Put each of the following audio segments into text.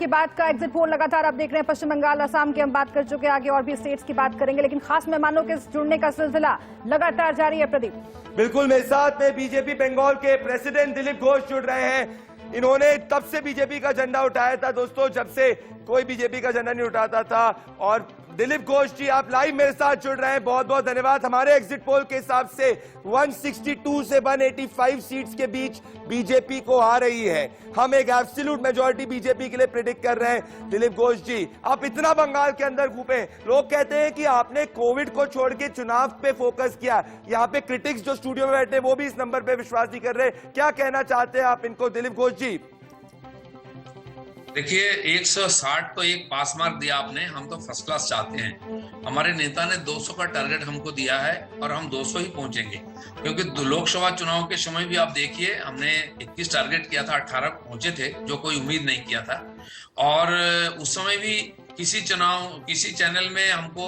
की बात का एग्जिट पोल लगातार आप देख रहे हैं, पश्चिम बंगाल, असम की हम बात कर चुके हैं, आगे और भी स्टेट्स की बात करेंगे, लेकिन खास मेहमानों के जुड़ने का सिलसिला लगातार जारी है। प्रदीप, बिल्कुल मेरे साथ में बीजेपी बंगाल के प्रेसिडेंट दिलीप घोष जुड़ रहे हैं। इन्होंने तब से बीजेपी का झंडा उठाया था दोस्तों, जब से कोई बीजेपी का झंडा नहीं उठाता था। और दिलीप घोष जी, आप लाइव मेरे साथ जुड़ रहे हैं, बहुत बहुत धन्यवाद। हमारे एग्जिट पोल के हिसाब से 162 से 185 सीट्स के बीच बीजेपी को आ रही है। हम एक एब्सोल्यूट मेजॉरिटी बीजेपी के लिए प्रेडिक्ट कर रहे हैं। दिलीप घोष जी, आप इतना बंगाल के अंदर घूमे, लोग कहते हैं कि आपने कोविड को छोड़ के चुनाव पे फोकस किया। यहाँ पे क्रिटिक्स जो स्टूडियो में बैठे वो भी इस नंबर पे विश्वास नहीं कर रहे। क्या कहना चाहते हैं आप इनको, दिलीप घोष जी? देखिए, 160 तो एक पास मार्क दिया आपने, हम तो फर्स्ट क्लास चाहते हैं। हमारे नेता ने 200 का टारगेट हमको दिया है और हम 200 ही पहुंचेंगे, क्योंकि लोकसभा चुनाव के समय भी आप देखिए, हमने 21 टारगेट किया था, 18 पहुंचे थे, जो कोई उम्मीद नहीं किया था। और उस समय भी किसी चैनल में हमको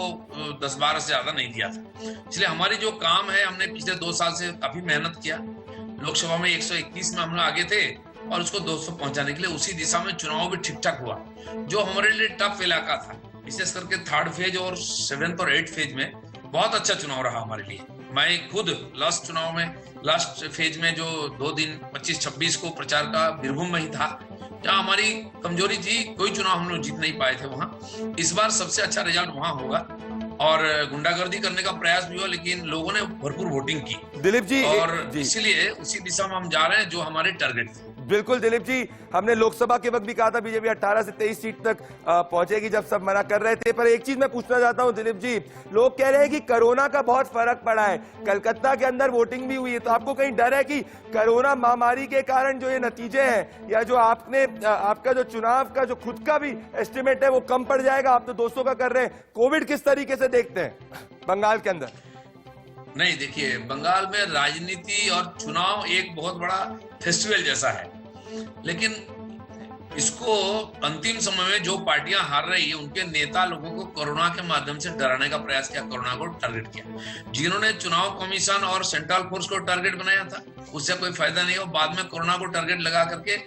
10-12 से ज्यादा नहीं दिया था। इसलिए हमारी जो काम है, हमने पिछले 2 साल से काफी मेहनत किया। लोकसभा में 121 में हम लोग आगे थे और उसको 200 पहुंचाने के लिए उसी दिशा में चुनाव भी ठीक ठाक हुआ। जो हमारे लिए टफ इलाका था, विशेष करके 3rd फेज और 7th और 8th फेज में बहुत अच्छा चुनाव रहा हमारे लिए। मैं खुद लास्ट फेज में जो 2 दिन 25-26 को प्रचार का बीरभूम में ही था, जहाँ हमारी कमजोरी थी, कोई चुनाव हम लोग जीत नहीं पाए थे वहां। इस बार सबसे अच्छा रिजल्ट वहां होगा और गुंडागर्दी करने का प्रयास भी हुआ, लेकिन लोगों ने भरपूर वोटिंग की। दिलीप जी, और इसीलिए उसी दिशा में हम जा रहे हैं जो हमारे टारगेट थे। बिल्कुल दिलीप जी, हमने लोकसभा के वक्त भी कहा था बीजेपी 18 से 23 सीट तक पहुंचेगी, जब सब मना कर रहे थे। पर एक चीज मैं पूछना चाहता हूं दिलीप जी, लोग कह रहे हैं कि कोरोना का बहुत फर्क पड़ा है, कलकत्ता के अंदर वोटिंग भी हुई है, तो आपको कहीं डर है कि कोरोना महामारी के कारण जो ये नतीजे हैं, या जो आपका जो चुनाव का जो खुद का भी एस्टिमेट है वो कम पड़ जाएगा? आप तो 200 का कर रहे हैं। कोविड किस तरीके से देखते हैं बंगाल के अंदर? नहीं, देखिए, बंगाल में राजनीति और चुनाव एक बहुत बड़ा फेस्टिवल जैसा है, लेकिन इसको अंतिम समय में जो पार्टियां हार रही है, उनके नेता लोगों को कोरोना के माध्यम से डराने का प्रयास किया, कोरोना को टारगेट किया। जिन्होंने चुनाव कमीशन और सेंट्रल फोर्स को टारगेट बनाया था, उससे कोई फायदा नहीं हो। बाद में कोरोना को टारगेट लगा करके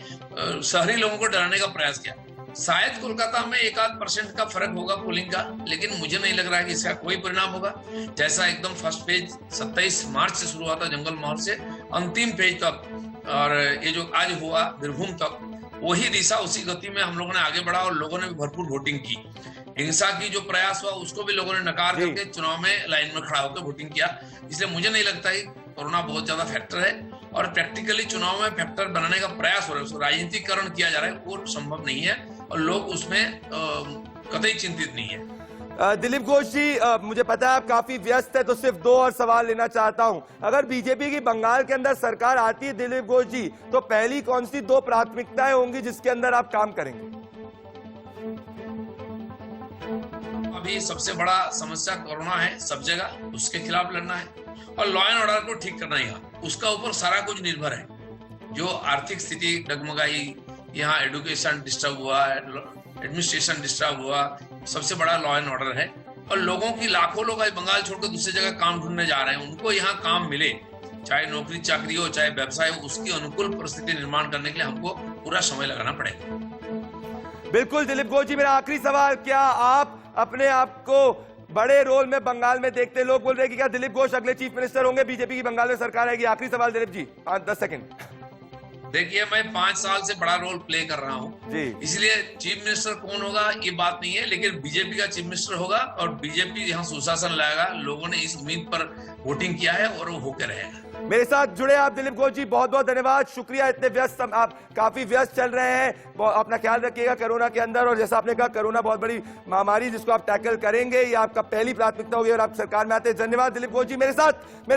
शहरी लोगों को डराने का प्रयास किया। शायद कोलकाता में 1-8% का फर्क होगा पोलिंग का, लेकिन मुझे नहीं लग रहा है कि इसका कोई परिणाम होगा। जैसा एकदम फर्स्ट फेज 27 मार्च से शुरू हुआ था जंगल महल से, अंतिम फेज तक, और ये जो आज हुआ बीरभूम तक, वही दिशा उसी गति में हम लोगों ने आगे बढ़ा और लोगों ने भी भरपूर वोटिंग की। हिंसा की जो प्रयास हुआ उसको भी लोगों ने नकार करके चुनाव में लाइन में खड़ा होकर वोटिंग किया। इसलिए मुझे नहीं लगता कि कोरोना बहुत ज्यादा फैक्टर है, और प्रैक्टिकली चुनाव में फैक्टर बनाने का प्रयास हो रहा है, उसको राजनीतिकरण किया जा रहा है, वो संभव नहीं है और लोग उसमें कतई चिंतित नहीं है। दिलीप घोष जी, मुझे पता है आप काफी व्यस्त है, तो सिर्फ 2 और सवाल लेना चाहता हूं। अगर बीजेपी की बंगाल के अंदर सरकार आती है दिलीप घोष जी, तो पहली कौन सी 2 प्राथमिकताएं होंगी जिसके अंदर आप काम करेंगे? अभी सबसे बड़ा समस्या कोरोना है सब जगह, उसके खिलाफ लड़ना है और लॉ एंड ऑर्डर को ठीक करना है। उसका ऊपर सारा कुछ निर्भर है। जो आर्थिक स्थिति डगमगाई, यहाँ एजुकेशन डिस्टर्ब हुआ, एडमिनिस्ट्रेशन डिस्टर्ब हुआ, सबसे बड़ा लॉ एंड ऑर्डर है। और लोगों की लाखों लोग बंगाल छोड़कर दूसरी जगह काम ढूंढने जा रहे हैं, उनको यहाँ काम मिले, चाहे नौकरी चाकरी हो चाहे व्यवसाय हो, उसकी अनुकूल परिस्थिति निर्माण करने के लिए हमको पूरा समय लगाना पड़ेगा। बिल्कुल दिलीप घोष जी, मेरा आखिरी सवाल, क्या आप अपने आप को बड़े रोल में बंगाल में देखते? लोग बोल रहे हैं कि क्या दिलीप घोष अगले चीफ मिनिस्टर होंगे, बीजेपी की बंगाल में सरकार आएगी? आखिरी सवाल दिलीप जी, 5-10 सेकंड। देखिए, मैं 5 साल से बड़ा रोल प्ले कर रहा हूँ, इसलिए चीफ मिनिस्टर कौन होगा ये बात नहीं है, लेकिन बीजेपी का चीफ मिनिस्टर होगा और बीजेपी यहाँ सुशासन लाएगा। लोगों ने इस उम्मीद पर वोटिंग किया है और वो होकर रहेगा। मेरे साथ जुड़े आप दिलीप घोष जी, बहुत बहुत धन्यवाद, शुक्रिया। इतने व्यस्त, आप काफी व्यस्त चल रहे हैं, अपना ख्याल रखिएगा कोरोना के अंदर। और जैसा आपने कहा, कोरोना बहुत बड़ी महामारी जिसको आप टैकल करेंगे, ये आपका पहली प्राथमिकता होगी और आप सरकार में आते हैं। धन्यवाद दिलीप घोष जी। मेरे साथ